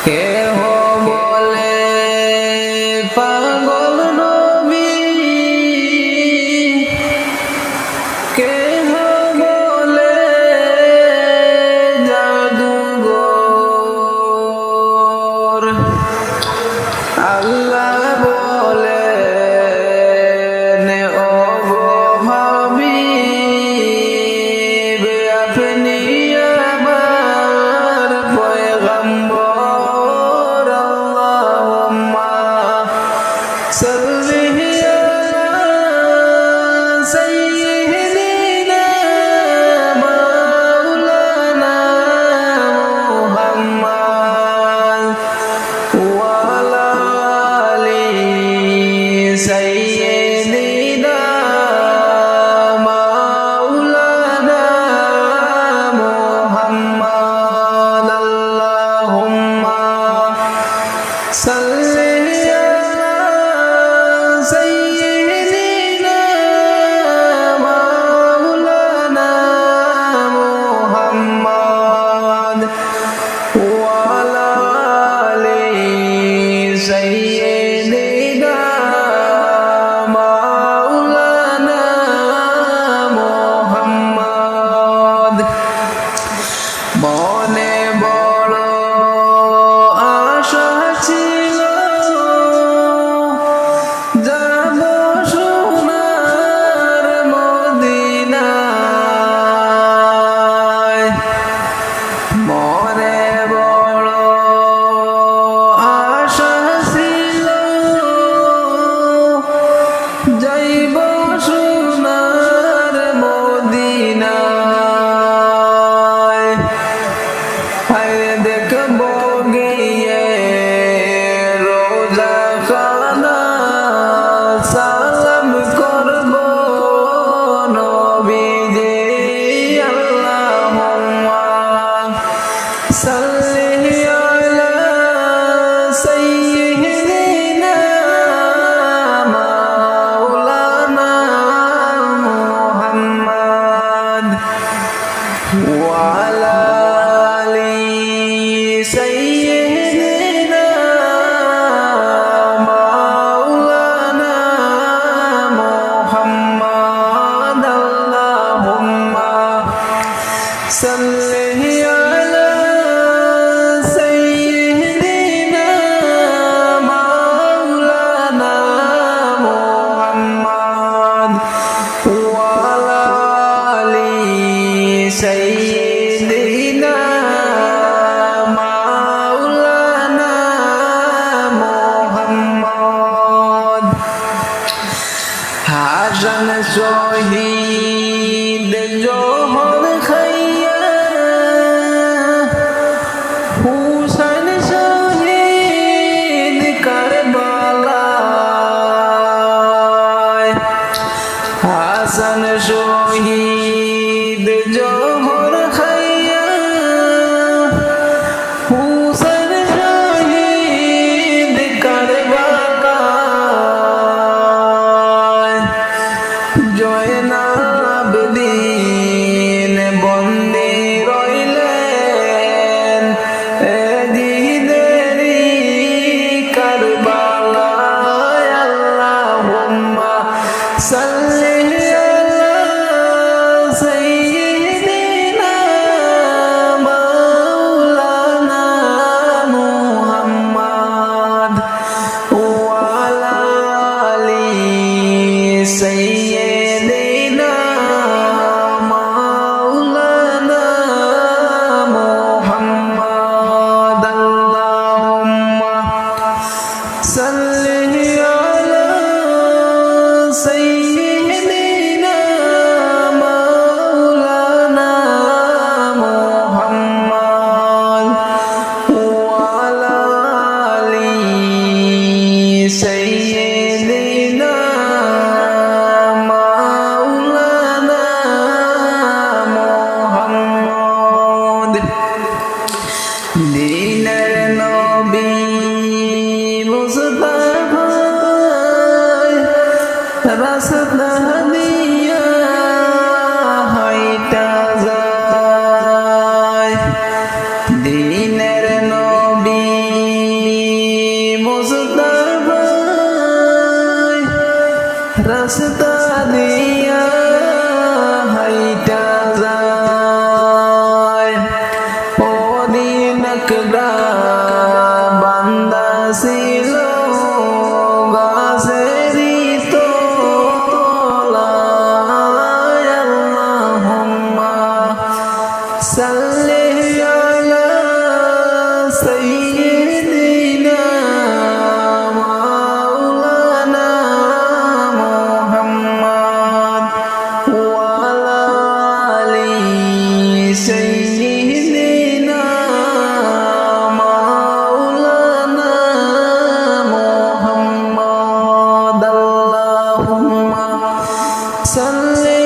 কেহ বলে পাগল নবী, কেহ বলে জাদুঘর। আল্লাহ বলেন ও গো হাবিব, আপনি আমার পয়গম্বর। আল্লাহুম্মা সাল্লি আলা সাইয়্যিদিনা মাওলানা মুহাম্মদ ওয়া আলা আলি সাইয়্যিদিনা মাওলানা মুহাম্মদ। আল্লাহুম্মা সাল্লি আলা সাইয়্যিদিনা মাওলানা মুহাম্মদ ওয়া আলা আলি সাইয়্যিদিনা মাওলানা মুহাম্মদ। মনে বড় আশা ছিল, যাব সোনার মদিনায়। মনে বড় আশা ছিল, যাইব সোনার মদিনায়। হায় দেখব গিয়ে রোজা খানা, সালাম করব নবীজি। আল্লাহুম্মা সাল্লি আলা সাইয়্যিদিনা মাওলানা মুহাম্মদ ওয়া আলা আলি সাইয়্যিদিনা মাওলানা মুহাম্মদ। আল্লাহুম্মা সাল্লি আলা সাইয়্যিদিনা মাওলানা মুহাম্মদ ওয়া আলা আলি সাইয়্যিদিনা মাওলানা মুহাম্মদ। হাসান শহীদ জোহর খাইয়া, হুসাইন শহীদ কারবালায়। হাসান শহীদ জোহর খাইয়া, হুসাইন শহীদ কারবালায়। জয়নাল আবেদীন বন্দী রইলেন এজিদেরই কারবালায়। আল্লাহুম্মা সাল্লি আলা সাইয়্যিদিনা মাওলানা মুহাম্মদ ওয়া আলা আলি সাইয়্যিদিনা মাওলানা মুহাম্মদ। আল্লাহুম্মা সাল্লি আলা সাইয়্যিদিনা মাওলানা মুহাম্মদ ওয়া আলা আলি সাইয়্যিদিনা মাওলানা মুহাম্মদ। দিনের নবী মুস্তাফা রাস্তা দিয়া হাইটা যায়। দিনের নবী রাস্তা দিয়া হাইটা যায় ওদিন একটা বান্দা ছিল গাছেরই তলায় আল্লাহুম্মা সাল্লি আলা সাইয়্যিদিনা মাওলানা মুহাম্মদ ওয়া আলা আলি সাইয়্যিদিনা মাওলানা মুহাম্মদ আল্লাহুম্মা সাল্লি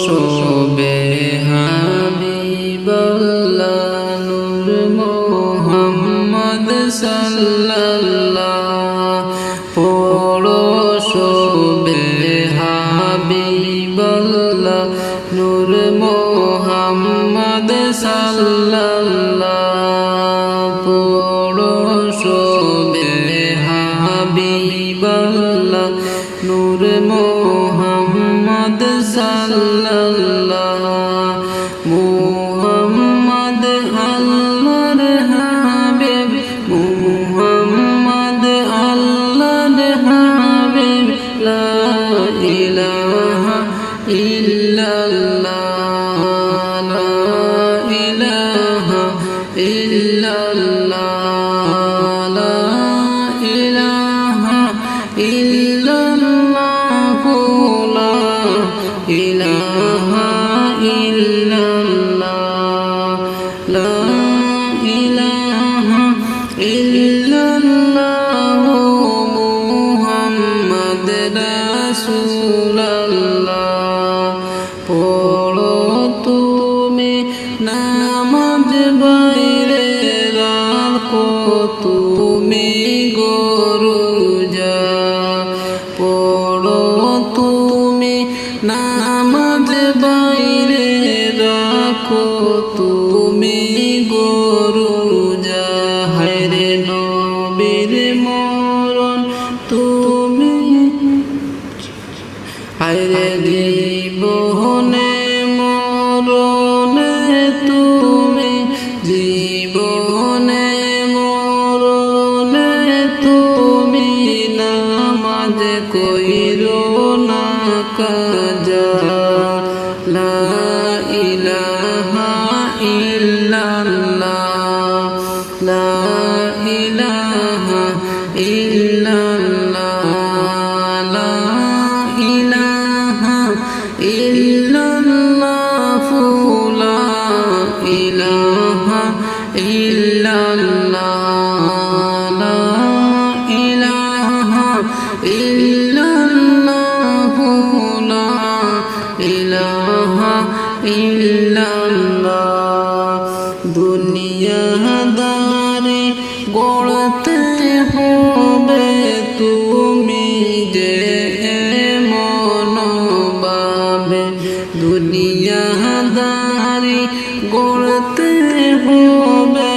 শোবে হাবিবাল্লাহ নূর মুহাম্মদ সাল্লাল্লাহ পড়ো শোবে হাবিবাল্লাহ নূর মুহাম্মদ সাল্লাল্লাহ পড়ো শোবে হাবিবাল্লাহ নূর মুহাম্মদ সাল্লাল্লাহ মুহাম্মদ আল্লাহর হাবিব মুহাম্মদ আল্লাহর হাবিব লা ইলাহা ইল্লাল্লাহ লা ইলাহা ইল্লাল্লাহ লা ইলাহা ইল্লাল্লাহ লা ইলাহা ইল্লাল্লাহ লা ইলাহা ইল্লাল্লাহ মুহাম্মদ রাসূলুল্লাহ পড়ো তুমি নামাজ বাইরে রাখো তুমি গরুজা পড়ো তুমি নামাজ বাইরে রাখো তুমি গরুজা হায়রে নবীর মরণ তুমি হায়রে জীবনে মরণে তুমি জীবনে মরণে তুমি নামাজ কইরো না কাজা লা ইলাহা ইল্লাল্লাহ লা ইলাহা ইল্লাল্লাহ লা ইলাহা ইল্লাল্লাহ লা ইলাহা ইল্লাল্লাহ লা ইলাহা ইল্লাল্লাহ লা ইলাহা ইল্লাল্লাহ দুনিয়াদারি গড়তে হবে তুমি যে মনোভাবে দুনিয়াদারি গড়তে হবে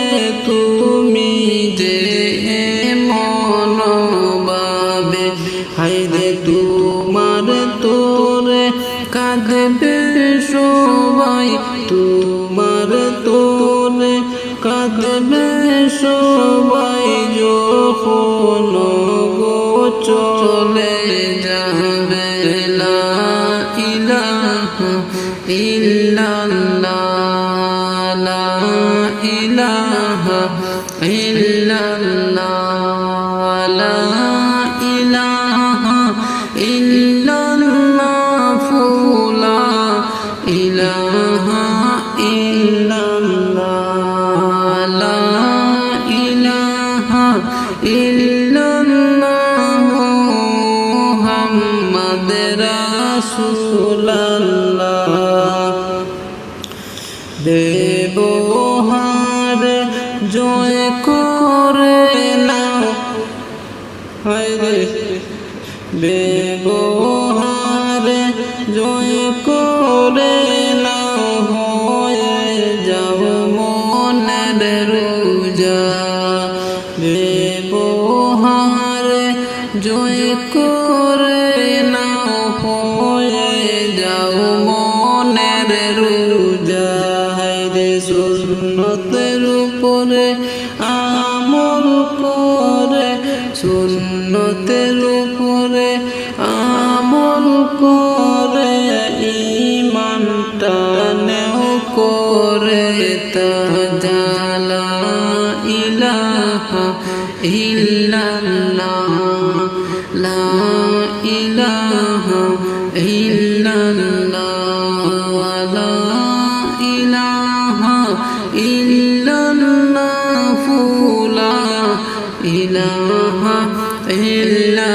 তুমি যে মনোভাবে হায়রে তোমার তোরে কাঁদবে সবাই তোমার তোরে কাঁদবে সবাই যখন গো চলে যাবে লা ইলাহা ইল্লাল্লাহ লা ইলাহা ইল্লাল্লাহ লা ইলাহা ইল্লাল্লাহ লা ইলাহা ইল্লাল্লাহ লা ইলাহা ইল্লাল্লাহ মুহাম্মদ রাসূলুল্লাহ ব্যবহারে জয় করে নাও হয়ে যাও মনের রোজা ব্যবহারে জয় করে নাও হয়ে যাও মনের রোজা হায়রে সুন্নতের উপরে আমল করে সুন্নতের উপরে আমল করে ঈমানটা নেও করে তাজা লা ইলাহা ইল্লাল্লাহ লা ইলাহা ইল্লাল্লাহ লা ইলাহা ইল্লাল্লাহ লা ইলাহা ইল্লাল্লাহ